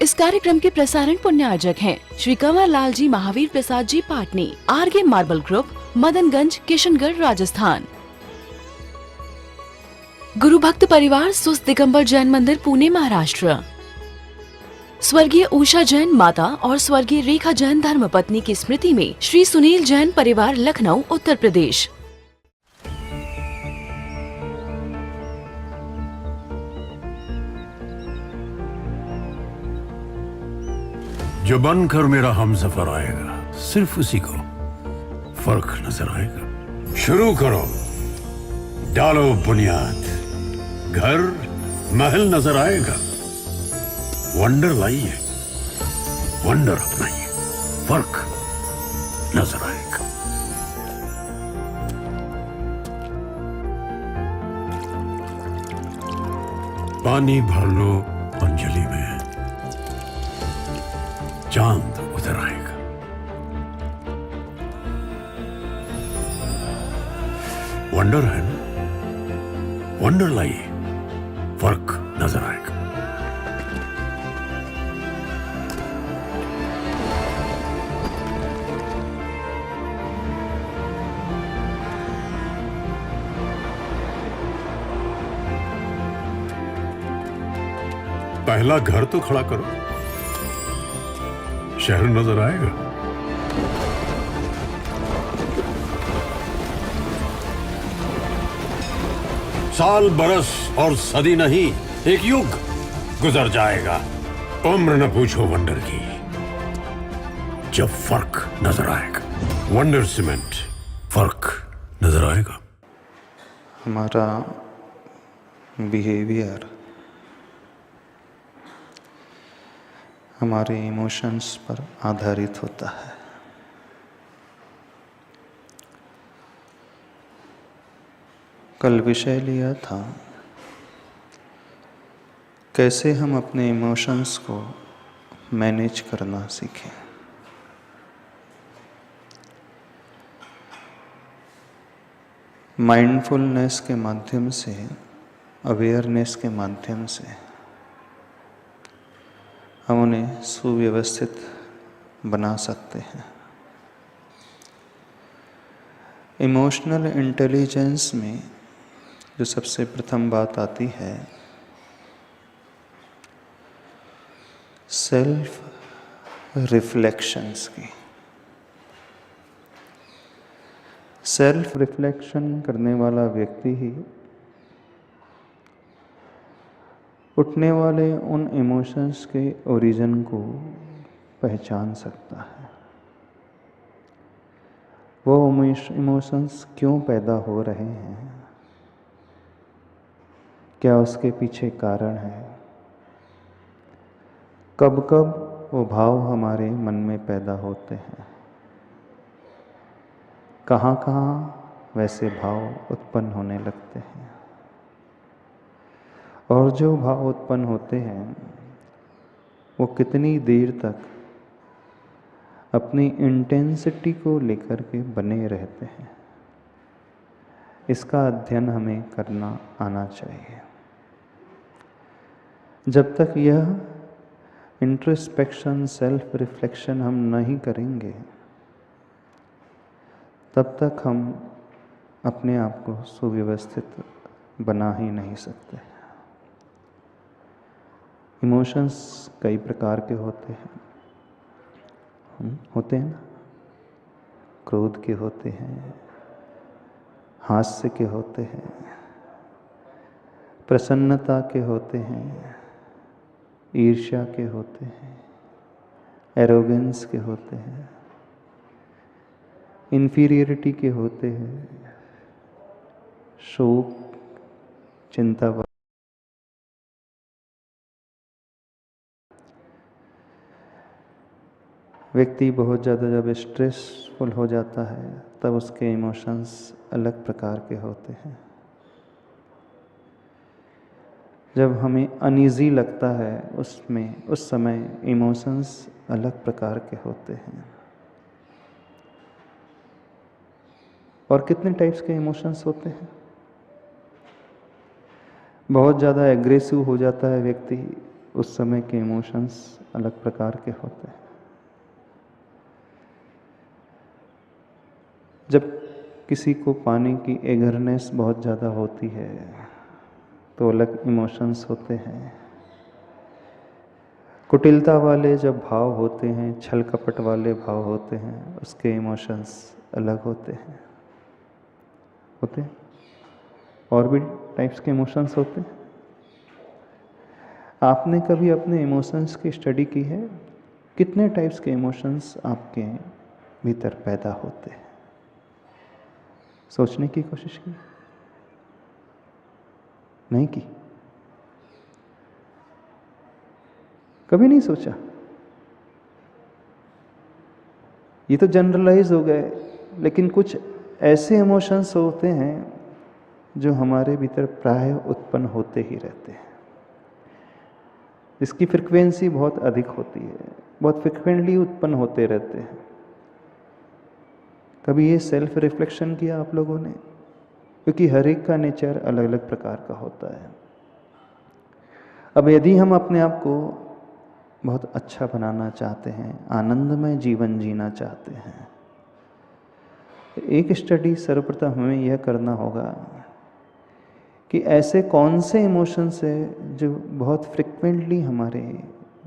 इस कार्यक्रम के प्रसारण पुण्यार्जक हैं Shri Kanwar Lal ji Mahavir Prasad ji Patni, RK marble group, Madanganj, Kishangarh, Rajasthan. गुरु भक्त परिवार सुस्त दिगंबर जैन मंदिर, पुणे, महाराष्ट्र। स्वर्गीय उषा जैन माता और स्वर्गीय रेखा जैन धर्मपत्नी की स्मृति में श्री सुनील जैन परिवार, लखनऊ, उत्तर प्रदेश। जो बनकर मेरा हमसफर आएगा, सिर्फ उसी को फर्क नजर आएगा। शुरू करो, डालो बुनियाद, घर महल नजर आएगा। वंडर लाइए, वंडर अपनाइए, फर्क नजर आएगा। पानी भर लो अंजलि में, चांद उतर आएगा। वंडर है ना, वंडर लाइए, फर्क नजर आएगा। पहला घर तो खड़ा करो, शहर नजर आएगा। साल, बरस और सदी नहीं, एक युग गुजर जाएगा। उम्र न पूछो वंडर की, जब फर्क नजर आएगा। वंडर सीमेंट, फर्क नजर आएगा। हमारा बिहेवियर हमारे इमोशंस पर आधारित होता है। कल विषय लिया था कैसे हम अपने इमोशंस को मैनेज करना सीखें। माइंडफुलनेस के माध्यम से, अवेयरनेस के माध्यम से हम उन्हें सुव्यवस्थित बना सकते हैं। इमोशनल इंटेलिजेंस में जो सबसे प्रथम बात आती है, सेल्फ रिफ्लेक्शंस की। सेल्फ रिफ्लेक्शन करने वाला व्यक्ति ही उठने वाले उन इमोशंस के ओरिजिन को पहचान सकता है। वो इमोशंस क्यों पैदा हो रहे हैं, क्या उसके पीछे कारण है, कब कब वो भाव हमारे मन में पैदा होते हैं, कहाँ कहाँ वैसे भाव उत्पन्न होने लगते हैं, और जो भाव उत्पन्न होते हैं वो कितनी देर तक अपनी इंटेंसिटी को लेकर के बने रहते हैं। इसका अध्ययन हमें करना आना चाहिए। जब तक यह इंट्रोस्पेक्शन, सेल्फ रिफ्लेक्शन हम नहीं करेंगे, तब तक हम अपने आप को सुव्यवस्थित बना ही नहीं सकते। इमोशंस कई प्रकार के होते हैं, ना? क्रोध के होते हैं, हास्य के होते हैं, प्रसन्नता के होते हैं, ईर्ष्या के होते हैं, एरोगेंस के होते हैं, इन्फीरियरिटी के होते हैं, शोक, चिंता। व्यक्ति बहुत ज़्यादा जब स्ट्रेसफुल हो जाता है, तब उसके इमोशंस अलग प्रकार के होते हैं। जब हमें अनईजी लगता है, उस समय इमोशंस अलग प्रकार के होते हैं। और कितने टाइप्स के इमोशंस होते हैं? बहुत ज़्यादा एग्रेसिव हो जाता है व्यक्ति उस समय के इमोशंस अलग प्रकार के होते हैं। जब किसी को पाने की एगरनेस बहुत ज़्यादा होती है तो अलग इमोशंस होते हैं। कुटिलता वाले जब भाव होते हैं, छल कपट वाले भाव होते हैं, उसके इमोशंस अलग होते हैं। और भी टाइप्स के इमोशंस होते हैं। आपने कभी अपने इमोशंस की स्टडी की है? कितने टाइप्स के इमोशंस आपके भीतर पैदा होते हैं? सोचने की कोशिश की? नहीं की? कभी नहीं सोचा? ये तो जनरलाइज हो गए, लेकिन कुछ ऐसे इमोशंस होते हैं जो हमारे भीतर प्राय उत्पन्न होते ही रहते हैं। इसकी फ्रिक्वेंसी बहुत अधिक होती है, बहुत फ्रिक्वेंटली उत्पन्न होते रहते हैं। कभी ये सेल्फ रिफ्लेक्शन किया आप लोगों ने? क्योंकि हर एक का नेचर अलग अलग प्रकार का होता है। अब यदि हम अपने आप को बहुत अच्छा बनाना चाहते हैं, आनंदमय जीवन जीना चाहते हैं, एक स्टडी सर्वप्रथम हमें यह करना होगा कि ऐसे कौन से इमोशंस है जो बहुत फ्रिक्वेंटली हमारे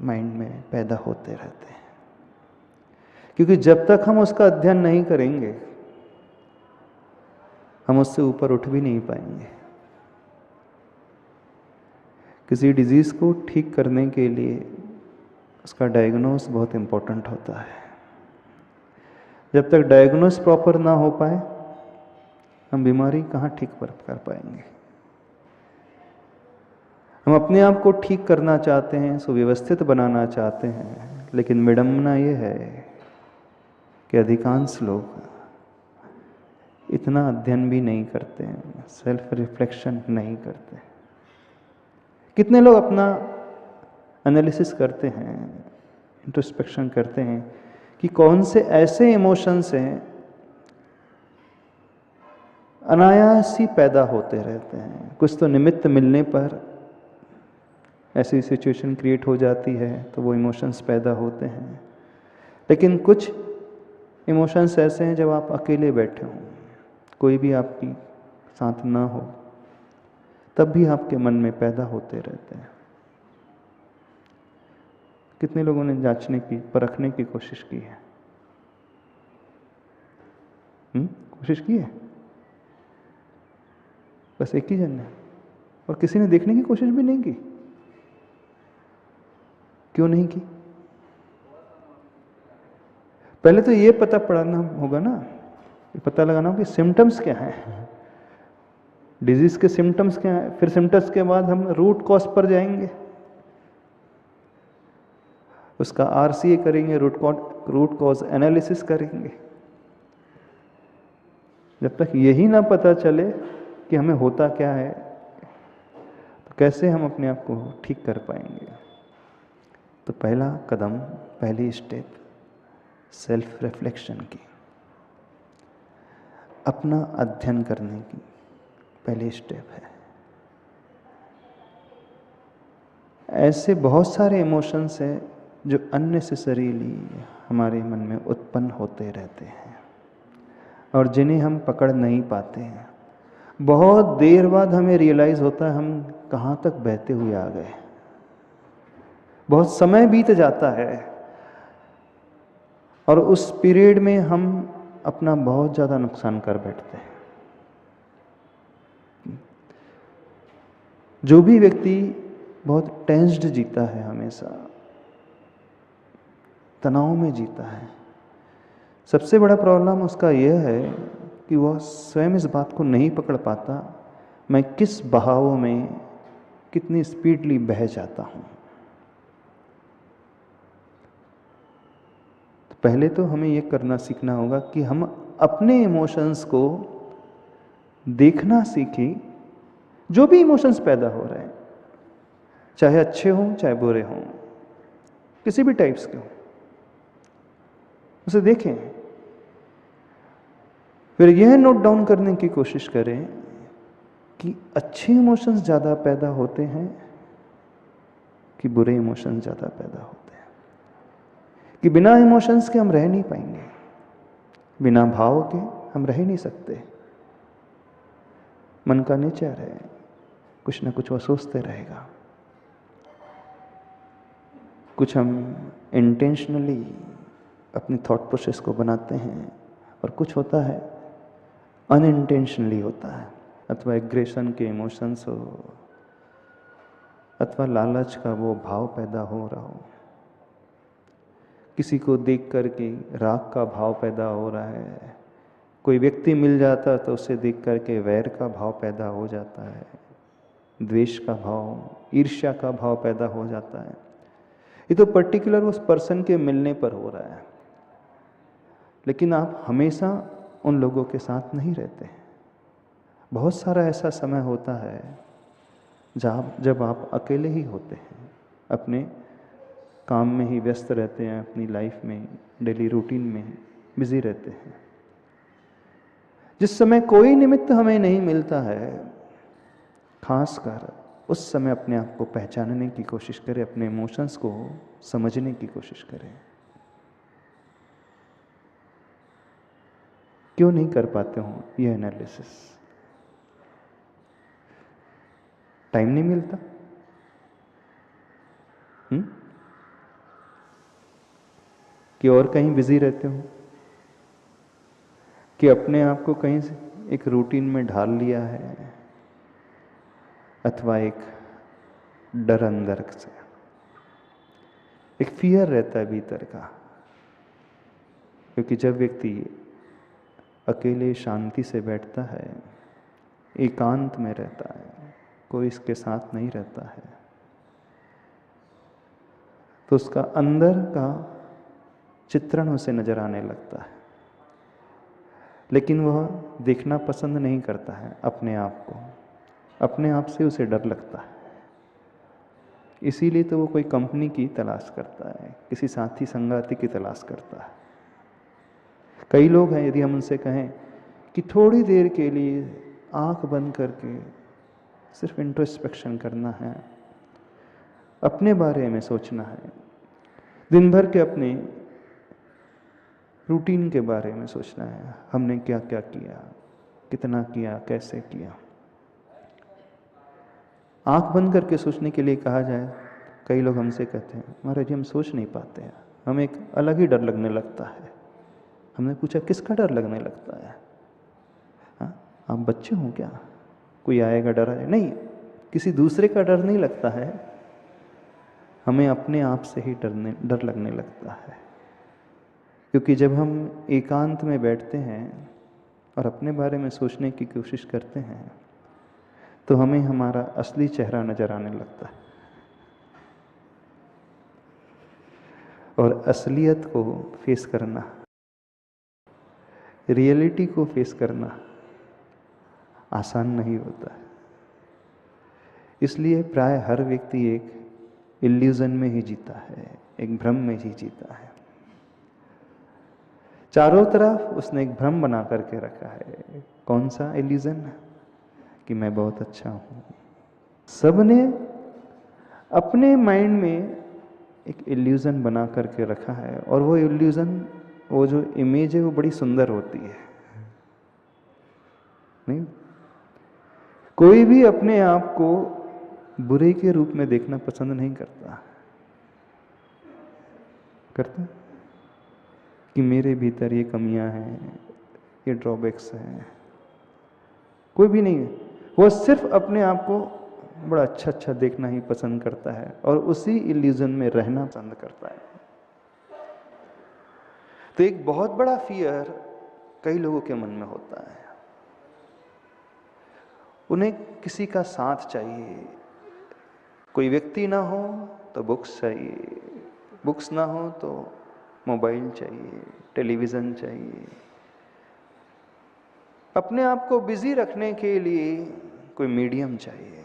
माइंड में पैदा होते रहते हैं। क्योंकि जब तक हम उसका अध्ययन नहीं करेंगे, हम उससे ऊपर उठ भी नहीं पाएंगे। किसी डिजीज़ को ठीक करने के लिए उसका डायग्नोस बहुत इम्पोर्टेंट होता है। जब तक डायग्नोस प्रॉपर ना हो पाए, हम बीमारी कहाँ ठीक कर पाएंगे। हम अपने आप को ठीक करना चाहते हैं, सुव्यवस्थित बनाना चाहते हैं, लेकिन विडंबना ये है कि अधिकांश लोग इतना अध्ययन भी नहीं करते हैं, सेल्फ रिफ्लेक्शन नहीं करते। कितने लोग अपना एनालिसिस करते हैं, इंट्रोस्पेक्शन करते हैं कि कौन से ऐसे इमोशंस हैं अनायास ही पैदा होते रहते हैं। कुछ तो निमित्त मिलने पर ऐसी सिचुएशन क्रिएट हो जाती है तो वो इमोशंस पैदा होते हैं। लेकिन कुछ इमोशंस ऐसे हैं जब आप अकेले बैठे हों, कोई भी आपकी साथ ना हो, तब भी आपके मन में पैदा होते रहते हैं। कितने लोगों ने जांचने की, परखने की कोशिश की है? कोशिश की है? बस एक ही जन ने, और किसी ने देखने की कोशिश भी नहीं की। क्यों नहीं की? पहले तो ये पता पड़ाना होगा ना, पता लगाना होगा कि सिम्टम्स क्या हैं, डिजीज के सिम्टम्स क्या हैं। फिर सिम्टम्स के बाद हम रूट कॉज पर जाएंगे, उसका आरसीए करेंगे, रूट कॉज एनालिसिस करेंगे। जब तक यही ना पता चले कि हमें होता क्या है, तो कैसे हम अपने आप को ठीक कर पाएंगे। तो पहला कदम, पहली स्टेप सेल्फ रिफ्लेक्शन की, अपना अध्ययन करने की पहली स्टेप है। ऐसे बहुत सारे इमोशंस हैं जो अननेसेसरीली हमारे मन में उत्पन्न होते रहते हैं और जिन्हें हम पकड़ नहीं पाते हैं। बहुत देर बाद हमें रियलाइज़ होता है हम कहाँ तक बहते हुए आ गए। बहुत समय बीत जाता है और उस पीरियड में हम अपना बहुत ज़्यादा नुकसान कर बैठते हैं। जो भी व्यक्ति बहुत टेंस्ड जीता है, हमेशा तनाव में जीता है, सबसे बड़ा प्रॉब्लम उसका यह है कि वह स्वयं इस बात को नहीं पकड़ पाता मैं किस बहाव में कितनी स्पीडली बह जाता हूँ। तो पहले तो हमें यह करना सीखना होगा कि हम अपने इमोशंस को देखना सीखें। जो भी इमोशंस पैदा हो रहे हैं, चाहे अच्छे हों चाहे बुरे हों, किसी भी टाइप्स के हों, उसे देखें। फिर यह नोट डाउन करने की कोशिश करें कि अच्छे इमोशंस ज़्यादा पैदा होते हैं कि बुरे इमोशंस ज़्यादा पैदा होते हैं, कि बिना इमोशंस के हम रह नहीं पाएंगे, बिना भाव के हम रह ही नहीं सकते। मन का नेचर है, कुछ ना कुछ वो सोचते रहेगा। कुछ हम इंटेंशनली अपनी थॉट प्रोसेस को बनाते हैं और कुछ होता है अनइंटेंशनली होता है, अथवा एग्रेशन के इमोशंस हो, अथवा लालच का वो भाव पैदा हो रहा हो, किसी को देख करके राग का भाव पैदा हो रहा है, कोई व्यक्ति मिल जाता तो उसे देख करके वैर का भाव पैदा हो जाता है, द्वेष का भाव, ईर्ष्या का भाव पैदा हो जाता है। ये तो पर्टिकुलर उस पर्सन के मिलने पर हो रहा है, लेकिन आप हमेशा उन लोगों के साथ नहीं रहते। बहुत सारा ऐसा समय होता है जब आप अकेले ही होते हैं, अपने काम में ही व्यस्त रहते हैं, अपनी लाइफ में, डेली रूटीन में बिजी रहते हैं। जिस समय कोई निमित्त हमें नहीं मिलता है, खासकर उस समय अपने आप को पहचानने की कोशिश करें, अपने इमोशंस को समझने की कोशिश करें। क्यों नहीं कर पाते हो ये एनालिसिस? टाइम नहीं मिलता? कि और कहीं बिजी रहते हो, कि अपने आप को कहीं से एक रूटीन में ढाल लिया है, अथवा एक डर अंदर से, एक फियर रहता है भीतर का। क्योंकि जब व्यक्ति अकेले शांति से बैठता है, एकांत में रहता है, कोई इसके साथ नहीं रहता है, तो उसका अंदर का चित्रण उसे नजर आने लगता है, लेकिन वह देखना पसंद नहीं करता है अपने आप को, अपने आप से उसे डर लगता है। इसीलिए तो वो कोई कंपनी की तलाश करता है, किसी साथी संगाती की तलाश करता है। कई लोग हैं, यदि हम उनसे कहें कि थोड़ी देर के लिए आंख बंद करके सिर्फ इंट्रोस्पेक्शन करना है, अपने बारे में सोचना है, दिन भर के अपने रूटीन के बारे में सोचना है, हमने क्या क्या किया, कितना किया, कैसे किया। आंख बंद करके सोचने के लिए कहा जाए, कई लोग हमसे कहते हैं महाराज जी हम सोच नहीं पाते हैं, हमें एक अलग ही डर लगने लगता है। हमने पूछा किसका डर लगने लगता है? हाँ, आप बच्चे हो क्या? कोई आएगा डर आए? नहीं, किसी दूसरे का डर नहीं लगता है, हमें अपने आप से ही डर लगने लगता है। क्योंकि जब हम एकांत में बैठते हैं और अपने बारे में सोचने की कोशिश करते हैं, तो हमें हमारा असली चेहरा नजर आने लगता है। और असलियत को फेस करना, रियलिटी को फेस करना आसान नहीं होता है। इसलिए प्राय हर व्यक्ति एक इल्यूजन में ही जीता है, एक भ्रम में ही जीता है। चारों तरफ उसने एक भ्रम बना करके रखा है। कौन सा इल्यूजन? कि मैं बहुत अच्छा हूं। सबने अपने माइंड में एक इल्यूजन बना करके रखा है, और वो इल्यूजन, वो जो इमेज है वो बड़ी सुंदर होती है। नहीं, कोई भी अपने आप को बुरे के रूप में देखना पसंद नहीं करता। करता कि मेरे भीतर ये कमियां हैं, ये ड्रॉबैक्स हैं। कोई भी नहीं है, वो सिर्फ अपने आप को बड़ा अच्छा अच्छा देखना ही पसंद करता है और उसी इल्यूजन में रहना पसंद करता है। तो एक बहुत बड़ा फियर कई लोगों के मन में होता है। उन्हें किसी का साथ चाहिए। कोई व्यक्ति ना हो तो बुक्स चाहिए, बुक्स ना हो तो मोबाइल चाहिए, टेलीविज़न चाहिए। अपने आप को बिजी रखने के लिए कोई मीडियम चाहिए,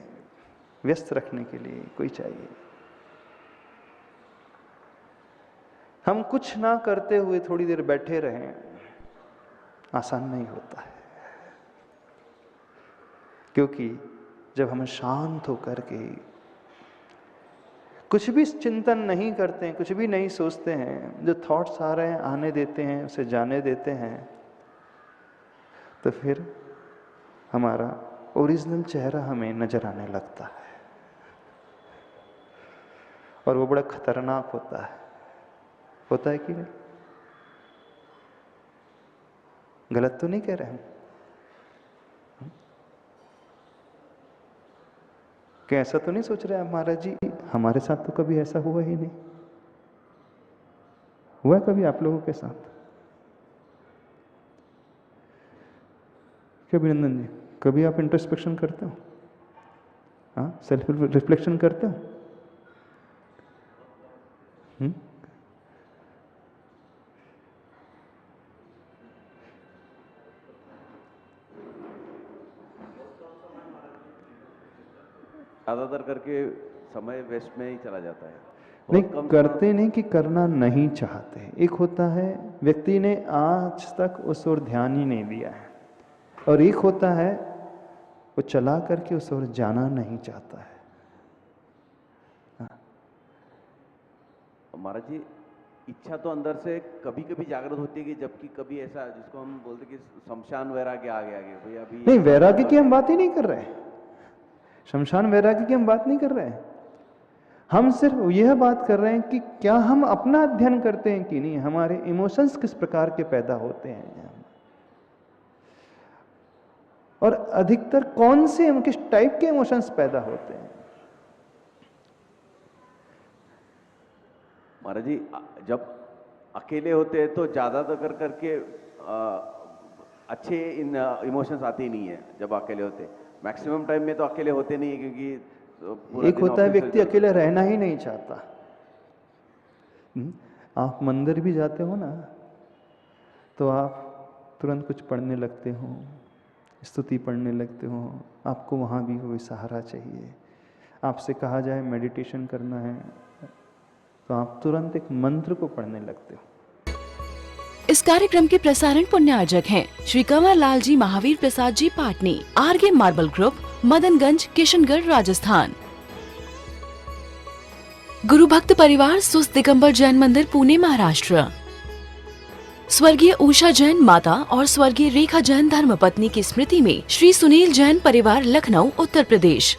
व्यस्त रखने के लिए कोई चाहिए। हम कुछ ना करते हुए थोड़ी देर बैठे रहें, आसान नहीं होता है। क्योंकि जब हम शांत होकर के कुछ भी चिंतन नहीं करते हैं, कुछ भी नहीं सोचते हैं, जो थॉट्स आ रहे हैं आने देते हैं, उसे जाने देते हैं, तो फिर हमारा ओरिजिनल चेहरा हमें नजर आने लगता है और वो बड़ा खतरनाक होता है कि नहीं? गलत तो नहीं कह रहे हम? क्या ऐसा तो नहीं सोच रहे आप महाराज जी, हमारे साथ तो कभी ऐसा हुआ ही नहीं? हुआ है कभी आप लोगों के साथ? क्या अभिनंदन जी, कभी आप इंट्रोस्पेक्शन करते हो? हाँ, सेल्फ रिफ्लेक्शन करते हो? ज्यादातर करके समय वेस्ट में ही चला जाता है। नहीं करते नहीं कि करना नहीं चाहते। एक होता है व्यक्ति ने आज तक उस ओर ध्यान ही नहीं दिया है, और एक होता है वो चला करके उस ओर जाना नहीं चाहता है। महाराज जी, इच्छा तो अंदर से कभी कभी जागृत होती है कि जबकि कभी ऐसा जिसको हम बोलते कि शमशान वैराग्य आगे भाई अभी नहीं, वैराग्य की हम बात ही नहीं कर रहे हैं, शमशान वैराग्य की हम बात नहीं कर रहे हैं। हम सिर्फ यह बात कर रहे हैं कि क्या हम अपना अध्ययन करते हैं कि नहीं, हमारे इमोशंस किस प्रकार के पैदा होते हैं, और अधिकतर कौन से किस टाइप के इमोशंस पैदा होते हैं। महाराज जी, जब अकेले होते हैं तो ज्यादातर करके अच्छे इन इमोशंस आते ही नहीं है। जब अकेले होते मैक्सिमम टाइम में तो अकेले होते नहीं है, क्योंकि एक होता है व्यक्ति अकेले रहना ही नहीं चाहता। आप मंदिर भी जाते हो ना, तो आप तुरंत कुछ पढ़ने लगते हो, स्तुति पढ़ने लगते हो, आपको वहाँ भी कोई सहारा चाहिए। आपसे कहा जाए मेडिटेशन करना है तो आप तुरंत एक मंत्र को पढ़ने लगते हो। इस कार्यक्रम के प्रसारण पुण्यार्जक हैं Shri Kanwar Lal ji Mahavir Prasad ji Patni, RK marble group, Madanganj, Kishangarh, Rajasthan. गुरु भक्त परिवार सुस्त दिगंबर जैन मंदिर, पुणे, महाराष्ट्र। स्वर्गीय उषा जैन माता और स्वर्गीय रेखा जैन धर्मपत्नी की स्मृति में श्री सुनील जैन परिवार, लखनऊ, उत्तर प्रदेश।